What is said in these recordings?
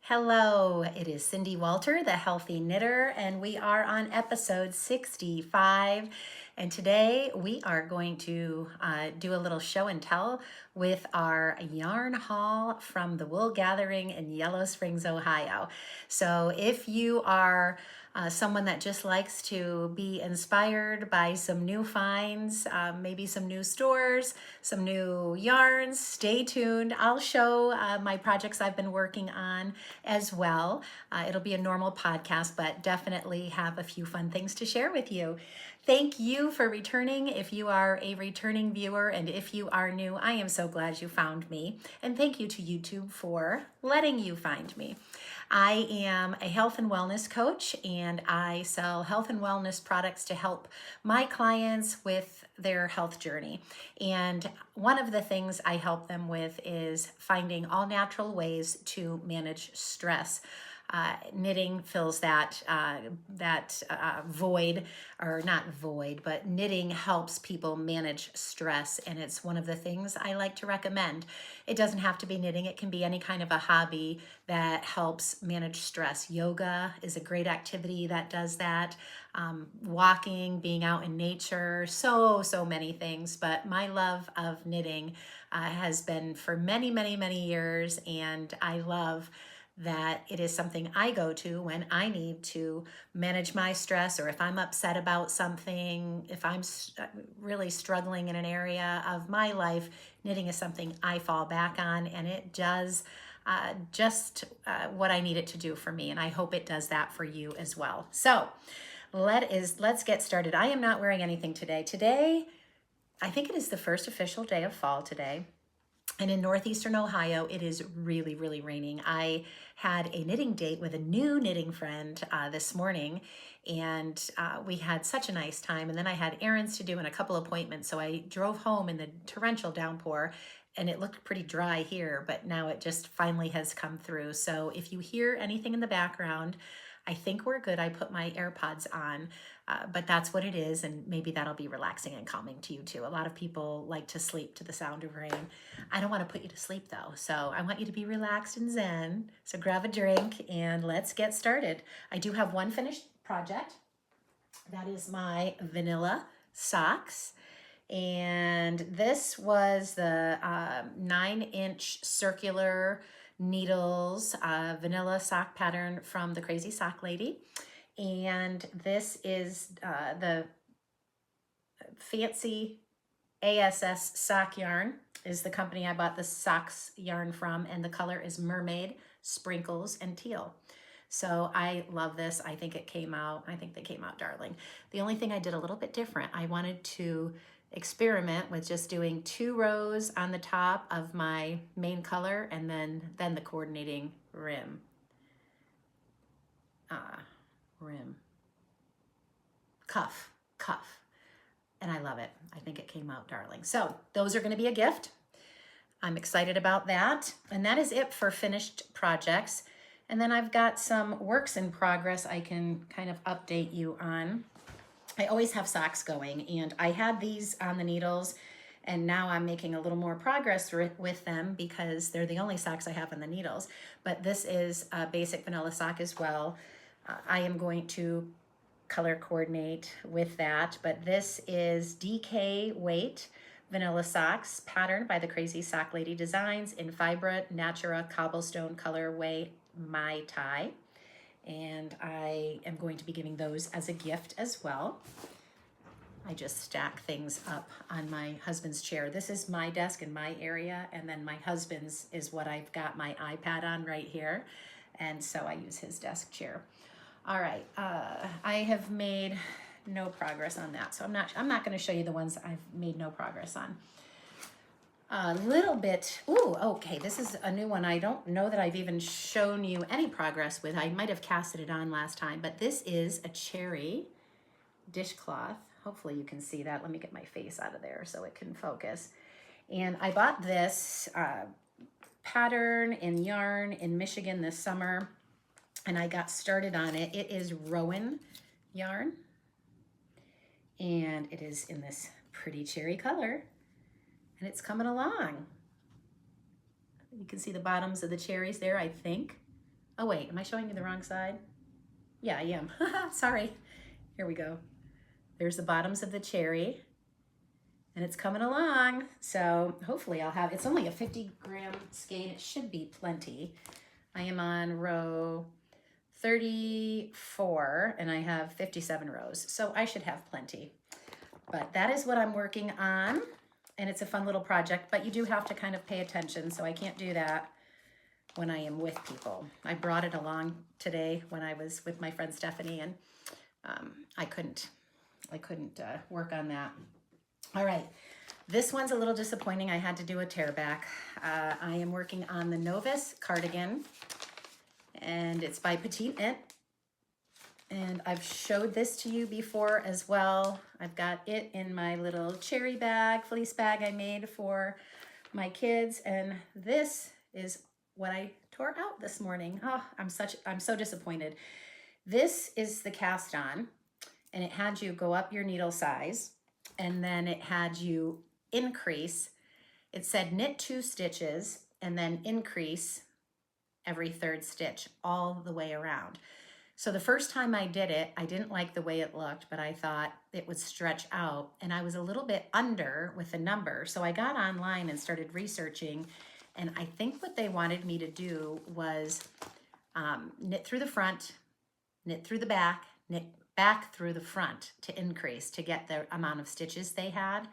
Hello, it is Cyndi-Walter, the Healthy Knitter, and we are on episode 65. And today we are going to do a little show and tell with our yarn haul from the Wool Gathering in Yellow Springs, Ohio. So if you are someone that just likes to be inspired by some new finds, maybe some new stores, some new yarns, stay tuned. I'll show my projects I've been working on as well. It'll be a normal podcast, but definitely have a few fun things to share with you. Thank you for returning. If you are a returning viewer and if you are new, I am so glad you found me. And thank you to YouTube for letting you find me. I am a health and wellness coach, and I sell health and wellness products to help my clients with their health journey. And one of the things I help them with is finding all natural ways to manage stress. Knitting fills that void, or not void, but knitting helps people manage stress, and it's one of the things I like to recommend. It doesn't have to be knitting. It can be any kind of a hobby that helps manage stress. Yoga is a great activity that does that. Walking, being out in nature, so many things. But my love of knitting has been for many, many, many years, and I love that it is something I go to when I need to manage my stress, or if I'm upset about something, if I'm really struggling in an area of my life, knitting is something I fall back on, and it does just what I need it to do for me, and I hope it does that for you as well. So let's get started. I am not wearing anything today. Today, I think it is the first official day of fall today. And in northeastern Ohio, it is really, really raining. I had a knitting date with a new knitting friend this morning, and we had such a nice time. And then I had errands to do and a couple appointments. So I drove home in the torrential downpour, and it looked pretty dry here, but now it just finally has come through. So if you hear anything in the background, I think we're good. I put my AirPods on, but that's what it is, and maybe that'll be relaxing and calming to you too. A lot of people like to sleep to the sound of rain. I don't want to put you to sleep though, so I want you to be relaxed and zen. So grab a drink and let's get started. I do have one finished project. That is my vanilla socks. And this was the 9-inch circular needles vanilla sock pattern from the Crazy Sock Lady. And this is the Fancy ASS sock yarn is the company I bought the socks yarn from, and the color is Mermaid, Sprinkles, and Teal. So I love this. I think they came out darling. The only thing I did a little bit different, I wanted to experiment with just doing 2 rows on the top of my main color, and then the coordinating rim. Cuff. And I love it. I think it came out darling. So those are going to be a gift. I'm excited about that. And that is it for finished projects. And then I've got some works in progress I can kind of update you on. I always have socks going, and I had these on the needles, and now I'm making a little more progress with them because they're the only socks I have on the needles. But this is a basic vanilla sock as well. I am going to color coordinate with that, but this is DK weight vanilla socks patterned by the Crazy Sock Lady Designs in Fibra, Natura, Cobblestone, Colorway, My Tie. And I am going to be giving those as a gift as well. I just stack things up on my husband's chair. This is my desk in my area, and then my husband's is what I've got my iPad on right here. And so I use his desk chair. All right, I have made no progress on that. So I'm not gonna show you the ones I've made no progress on. A little bit, okay, this is a new one. I don't know that I've even shown you any progress with. I might have casted it on last time, but this is a cherry dishcloth. Hopefully you can see that. Let me get my face out of there so it can focus. And I bought this pattern in yarn in Michigan this summer, and I got started on it. It is Rowan yarn, and it is in this pretty cherry color. And it's coming along. You can see the bottoms of the cherries there, I think. Oh wait, am I showing you the wrong side? Yeah, I am. Sorry. Here we go. There's the bottoms of the cherry, and it's coming along. So hopefully I'll have, it's only a 50-gram skein. It should be plenty. I am on row 34 and I have 57 rows. So I should have plenty. But that is what I'm working on. And it's a fun little project, but you do have to kind of pay attention. So I can't do that when I am with people. I brought it along today when I was with my friend Stephanie, and I couldn't work on that. All right, this one's a little disappointing. I had to do a tear back. I am working on the Novice cardigan, and it's by PetiteKnit. And I've showed this to you before as well. I've got it in my little cherry bag, fleece bag I made for my kids, and this is what I tore out this morning. Oh, I'm so disappointed. This is the cast on, and it had you go up your needle size, and then it had you increase. It said knit 2 stitches and then increase every 3rd stitch all the way around. So the first time I did it, I didn't like the way it looked, but I thought it would stretch out, and I was a little bit under with the number. So I got online and started researching, and I think what they wanted me to do was knit through the front, knit through the back, knit back through the front to increase, to get the amount of stitches they had.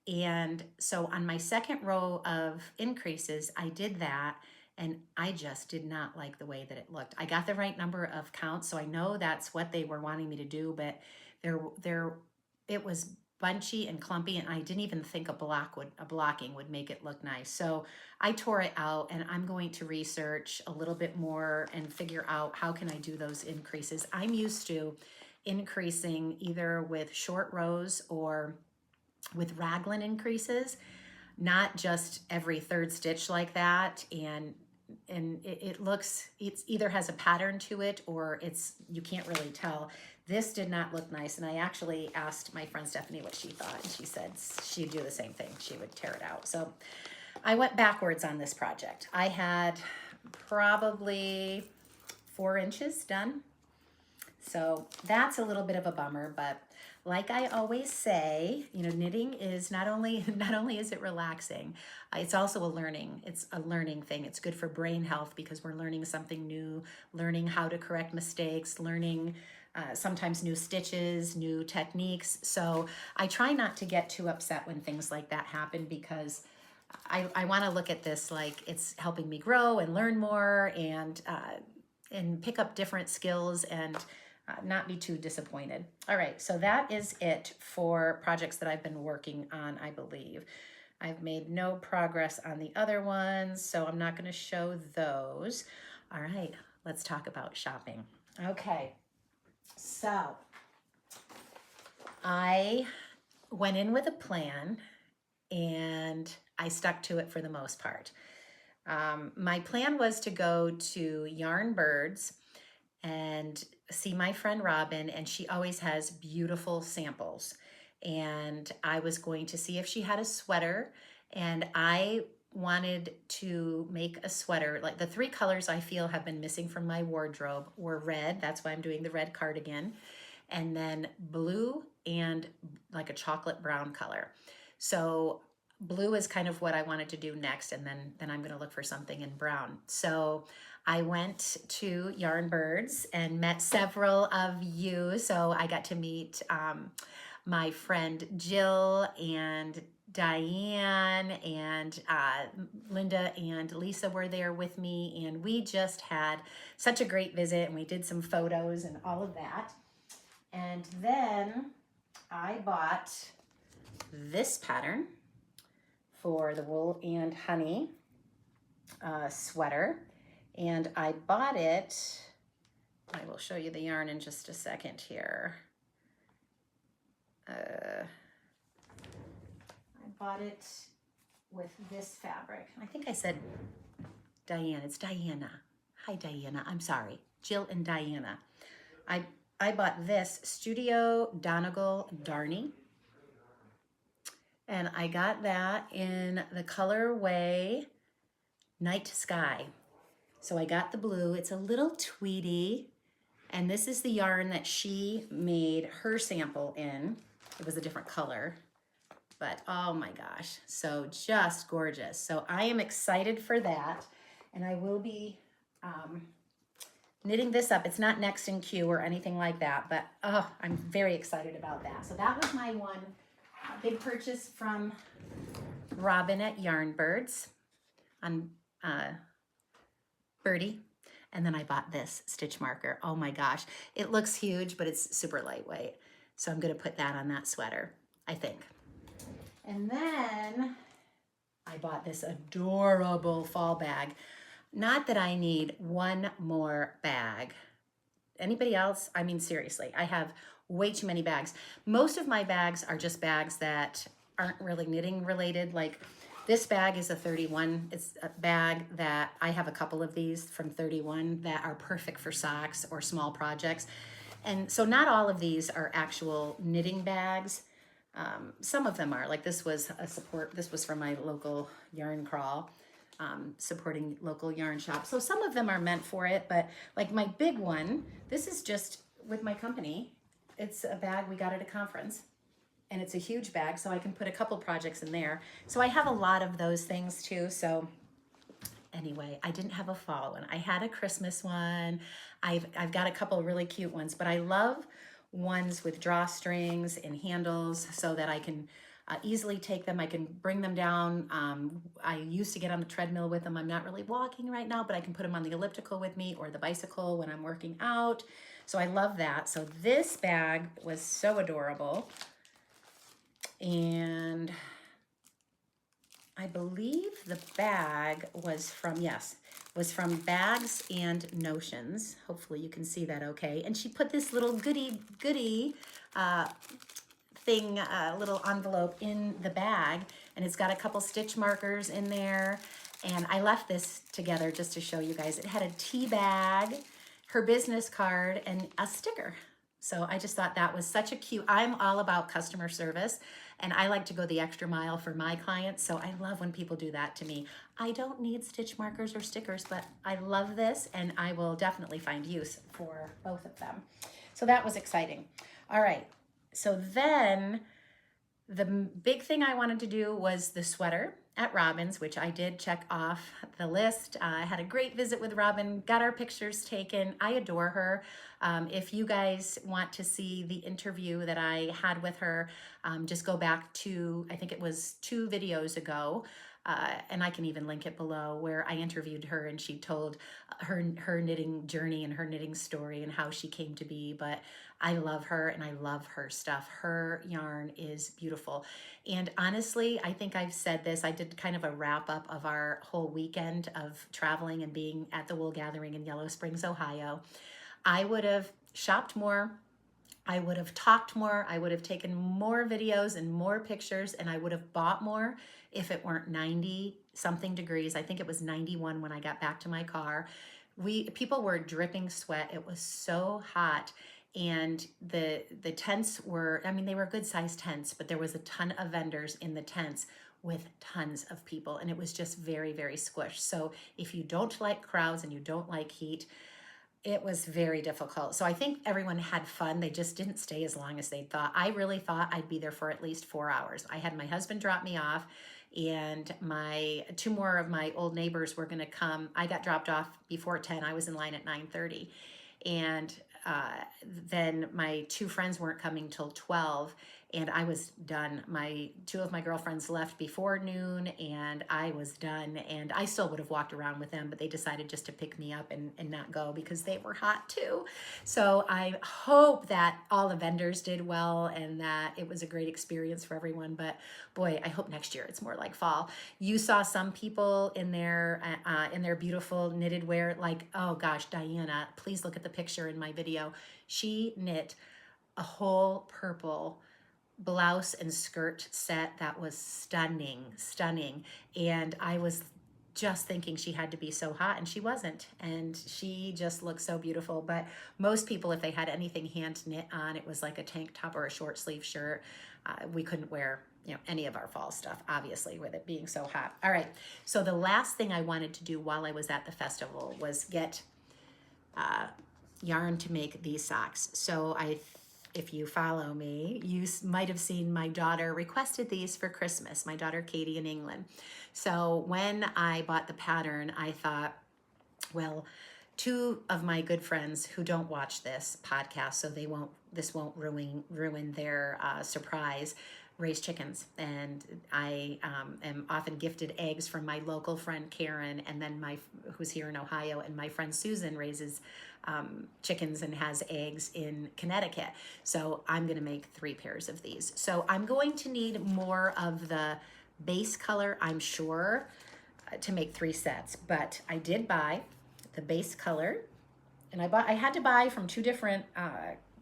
And so on my second row of increases, I did that, and I just did not like the way that it looked. I got the right number of counts, so I know that's what they were wanting me to do, but it was bunchy and clumpy, and I didn't even think a blocking would make it look nice. So I tore it out, and I'm going to research a little bit more and figure out how can I do those increases. I'm used to increasing either with short rows or with raglan increases, not just every 3rd stitch like that. And it looks, it's either has a pattern to it or you can't really tell. This did not look nice, and I actually asked my friend Stephanie what she thought, and she said she'd do the same thing. She would tear it out. So I went backwards on this project. I had probably 4 inches done. So that's a little bit of a bummer, but like I always say, you know, knitting is not only is it relaxing, it's also a learning thing. It's good for brain health because we're learning something new, learning how to correct mistakes, learning sometimes new stitches, new techniques. So I try not to get too upset when things like that happen, because I want to look at this like it's helping me grow and learn more and pick up different skills and not be too disappointed. All right, so that is it for projects that I've been working on, I believe. I've made no progress on the other ones, so I'm not going to show those. All right, let's talk about shopping. Okay, so I went in with a plan, and I stuck to it for the most part. My plan was to go to Yarn Birds and see my friend Robin, and she always has beautiful samples. And I was going to see if she had a sweater, and I wanted to make a sweater. Like the 3 colors I feel have been missing from my wardrobe were red, that's why I'm doing the red cardigan, and then blue and like a chocolate brown color. So blue is kind of what I wanted to do next, and then I'm going to look for something in brown. So I went to Yarn Birds and met several of you. So I got to meet my friend Jill and Diane, and Linda and Lisa were there with me, and we just had such a great visit, and we did some photos and all of that. And then I bought this pattern for the Wool and Honey sweater, and I bought it, I will show you the yarn in just a second here. I bought it with this fabric. I think I said Diana, it's Diana. Hi Diana, I'm sorry, Jill and Diana. I bought this Studio Donegal Darny, and I got that in the colorway Night Sky. So I got the blue. It's a little tweedy. And this is the yarn that she made her sample in. It was a different color, but oh my gosh, so just gorgeous. So I am excited for that. And I will be knitting this up. It's not next in queue or anything like that, but oh, I'm very excited about that. So that was my one big purchase from Robin at Yarnbirds on Birdie. And then I bought this stitch marker. Oh my gosh, it looks huge, but it's super lightweight. So I'm gonna put that on that sweater, I think. And then I bought this adorable fall bag. Not that I need one more bag. Anybody else? I mean, seriously, I have way too many bags. Most of my bags are just bags that aren't really knitting related. Like this bag is a 31. It's a bag that I have a couple of these from 31 that are perfect for socks or small projects. And so not all of these are actual knitting bags. Some of them are. Like this was a support. This was from my local yarn crawl. Supporting local yarn shops. So some of them are meant for it, but like my big one, this is just with my company. It's a bag we got at a conference and it's a huge bag, so I can put a couple projects in there. So I have a lot of those things too. So anyway, I didn't have a fall one. I had a Christmas one. I've got a couple of really cute ones, but I love ones with drawstrings and handles so that I can easily take them. I can bring them down. I used to get on the treadmill with them. I'm not really walking right now, but I can put them on the elliptical with me or the bicycle when I'm working out. So I love that. So this bag was so adorable. And I believe the bag was from, yes, was from Bags and Notions. Hopefully you can see that okay. And she put this little goody thing, little envelope in the bag, and it's got a couple stitch markers in there. And I left this together just to show you guys. It had a tea bag, her business card, and a sticker. So I just thought that was such a cute, I'm all about customer service, and I like to go the extra mile for my clients. So I love when people do that to me. I don't need stitch markers or stickers, but I love this, and I will definitely find use for both of them. So that was exciting. All right. So then the big thing I wanted to do was the sweater at Robin's, which I did check off the list. I had a great visit with Robin, got our pictures taken. I adore her. If you guys want to see the interview that I had with her, just go back to, I think it was 2 videos ago. And I can even link it below, where I interviewed her and she told her knitting journey and her knitting story and how she came to be. But I love her and I love her stuff. Her yarn is beautiful. And honestly, I think I've said this, I did kind of a wrap up of our whole weekend of traveling and being at the Wool Gathering in Yellow Springs, Ohio. I would have shopped more. I would have talked more. I would have taken more videos and more pictures, and I would have bought more if it weren't 90 something degrees. I think it was 91 when I got back to my car. People were dripping sweat. It was so hot. And the tents were, I mean, they were good sized tents, but there was a ton of vendors in the tents with tons of people, and it was just very, very squished. So if you don't like crowds and you don't like heat, it was very difficult. So I think everyone had fun. They just didn't stay as long as they thought. I really thought I'd be there for at least 4 hours. I had my husband drop me off, and my 2 more of my old neighbors were gonna come. I got dropped off before 10. I was in line at 9:30. And then my 2 friends weren't coming till 12, and I was done. 2 of my girlfriends left before noon, and I was done. And I still would have walked around with them, but they decided just to pick me up and not go because they were hot too. So I hope that all the vendors did well and that it was a great experience for everyone. But boy, I hope next year it's more like fall. You saw some people in their beautiful knitted wear, like, oh gosh, Diana, please look at the picture in my video. She knit a whole purple blouse and skirt set that was stunning. And I was just thinking she had to be so hot, and she wasn't. And she just looked so beautiful. But most people, if they had anything hand knit on, it was like a tank top or a short sleeve shirt. we couldn't wear, you know, any of our fall stuff, obviously, with it being so hot. All right, so the last thing I wanted to do while I was at the festival was get yarn to make these socks. So if you follow me, you might have seen my daughter requested these for Christmas, my daughter Katie in England. So when I bought the pattern, I thought, well, two of my good friends who don't watch this podcast, so this won't ruin their surprise, raise chickens. And I am often gifted eggs from my local friend Karen, and then who's here in Ohio, and my friend Susan raises chickens and has eggs in Connecticut. So I'm going to make 3 pairs of these. So I'm going to need more of the base color, I'm sure, to make 3 sets. But I did buy the base color, and I had to buy from 2 different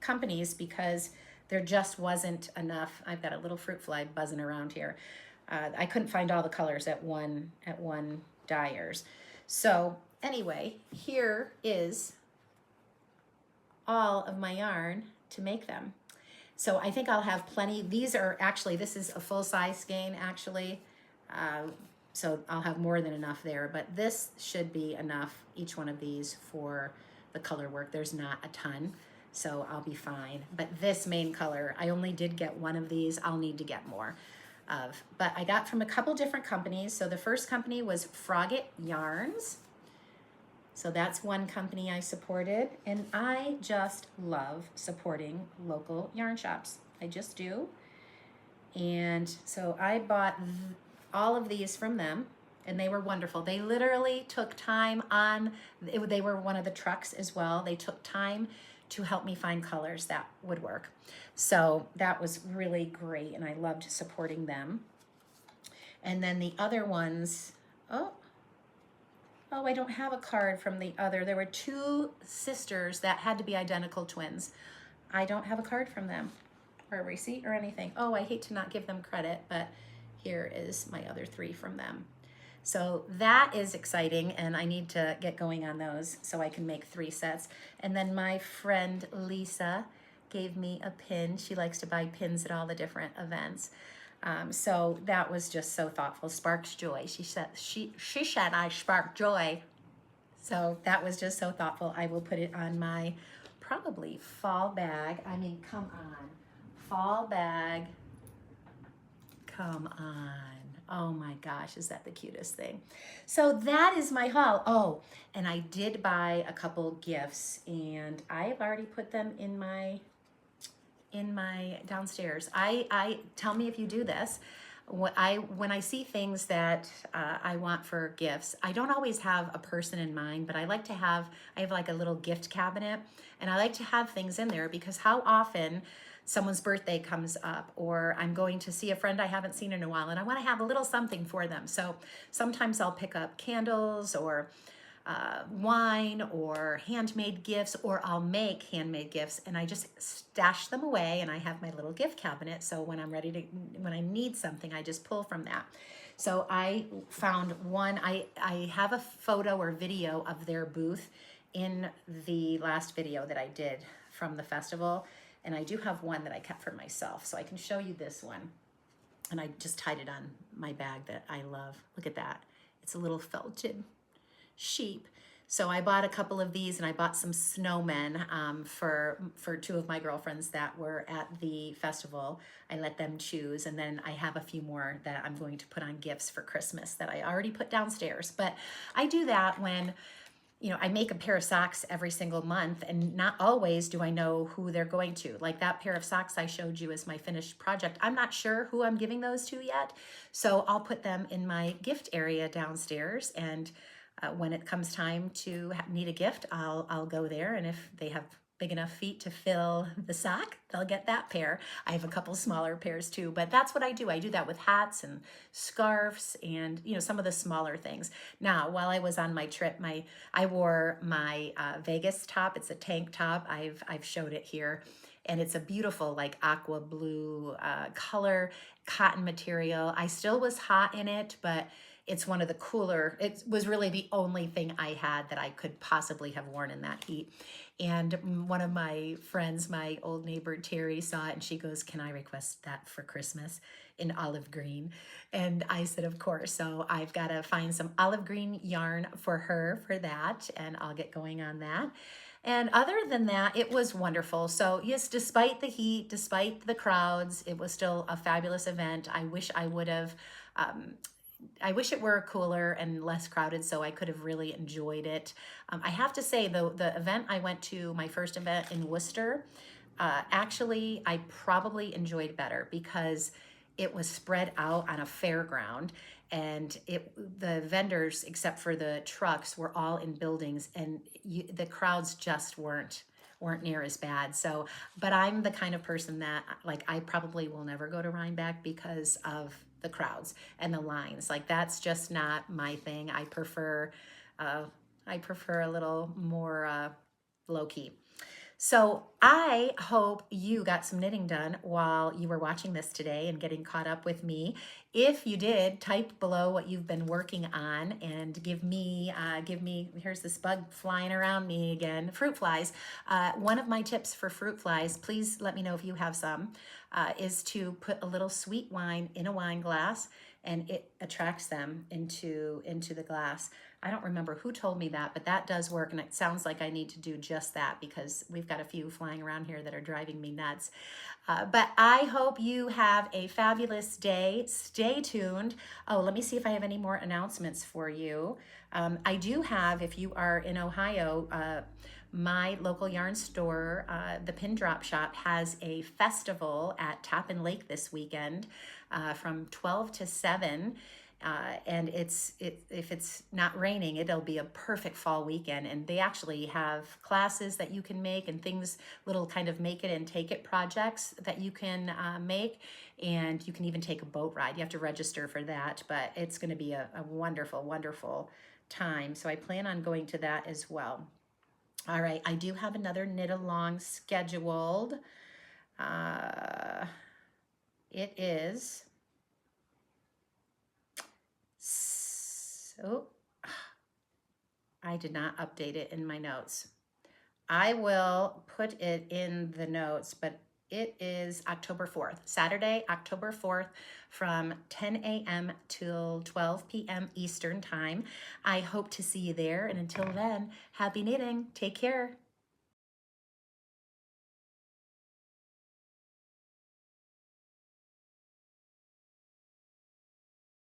companies because there just wasn't enough. I've got a little fruit fly buzzing around here. I couldn't find all the colors at one dyers. So anyway, here is all of my yarn to make them. So I think I'll have plenty. These are actually, this is a full size skein actually. So I'll have more than enough there, but this should be enough, each one of these, for the color work. There's not a ton, so I'll be fine. But this main color, I only did get 1 of these. I'll need to get more of. But I got from a couple different companies. So the first company was Frogget Yarns. So that's one company I supported, and I just love supporting local yarn shops. I just do. And so I bought all of these from them, and they were wonderful. They literally took time they were one of the trucks as well. They took time to help me find colors that would work. So that was really great, and I loved supporting them. And then the other ones, oh, I don't have a card from the other. There were 2 sisters that had to be identical twins. I don't have a card from them, or a receipt or anything. Oh, I hate to not give them credit, but here is my other 3 from them. So that is exciting, and I need to get going on those so I can make 3 sets. And then my friend Lisa gave me a pin. She likes to buy pins at all the different events. So that was just so thoughtful. Sparks joy. She said I spark joy. So that was just so thoughtful. I will put it on my probably fall bag. I mean, come on. Fall bag. Come on. Oh my gosh, is that the cutest thing? So that is my haul. Oh, and I did buy a couple gifts, and I've already put them in my downstairs. I tell me if you do this. When I see things that I want for gifts, I don't always have a person in mind, but I have like a little gift cabinet, and I like to have things in there because how often someone's birthday comes up, or I'm going to see a friend I haven't seen in a while, and I want to have a little something for them. So sometimes I'll pick up candles or wine or handmade gifts, or I'll make handmade gifts, and I just stash them away, and I have my little gift cabinet. So when when I need something, I just pull from that. So I found one. I have a photo or video of their booth in the last video that I did from the festival. And I do have one that I kept for myself, so I can show you this one. And I just tied it on my bag that I love. Look at that. It's a little felted sheep. So I bought a couple of these, and I bought some snowmen for 2 of my girlfriends that were at the festival. I let them choose, and then I have a few more that I'm going to put on gifts for Christmas that I already put downstairs. But I do that when, you know, I make a pair of socks every single month, and not always do I know who they're going to. Like that pair of socks I showed you as my finished project, I'm not sure who I'm giving those to yet. So I'll put them in my gift area downstairs, and when it comes time to need a gift, I'll go there, and if they have big enough feet to fill the sock, they'll get that pair. I have a couple smaller pairs too, but that's what I do. I do that with hats and scarves and, you know, some of the smaller things. Now, while I was on my trip, I wore my Vegas top. It's a tank top. I've showed it here, and it's a beautiful like aqua blue color, cotton material. I still was hot in it, but it's one of the cooler, it was really the only thing I had that I could possibly have worn in that heat. And one of my friends, my old neighbor Terry, saw it and she goes, "Can I request that for Christmas in olive green?" And I said, "Of course." So I've got to find some olive green yarn for her for that, and I'll get going on that. And other than that, it was wonderful. So yes, despite the heat, despite the crowds, it was still a fabulous event. I wish I would have, I wish it were cooler and less crowded so I could have really enjoyed it. I have to say, though, the event I went to, my first event in Worcester, actually, I probably enjoyed better because it was spread out on a fairground, and the vendors, except for the trucks, were all in buildings, and the crowds just weren't near as bad. So, but I'm the kind of person that, like, I probably will never go to Rhinebeck because of the crowds and the lines. Like, that's just not my thing. I prefer a little more low key. So I hope you got some knitting done while you were watching this today and getting caught up with me. If you did, type below what you've been working on and give me, here's this bug flying around me again, fruit flies. One of my tips for fruit flies, please let me know if you have some, is to put a little sweet wine in a wine glass, and it attracts them into the glass. I don't remember who told me that, but that does work, and it sounds like I need to do just that because we've got a few flying around here that are driving me nuts. But I hope you have a fabulous day. Stay tuned. Oh, let me see if I have any more announcements for you. I do have, if you are in Ohio, my local yarn store, the Pin Drop Shop, has a festival at Tappan Lake this weekend from 12 to 7. And if it's not raining, it'll be a perfect fall weekend. And they actually have classes that you can make and things, little kind of make it and take it projects that you can make. And you can even take a boat ride. You have to register for that, but it's going to be a wonderful, wonderful time. So I plan on going to that as well. All right, I do have another knit along scheduled. It is... So I did not update it in my notes. I will put it in the notes, but it is October 4th, Saturday, October 4th, from 10 a.m. till 12 p.m. Eastern time. I hope to see you there. And until then, happy knitting. Take care.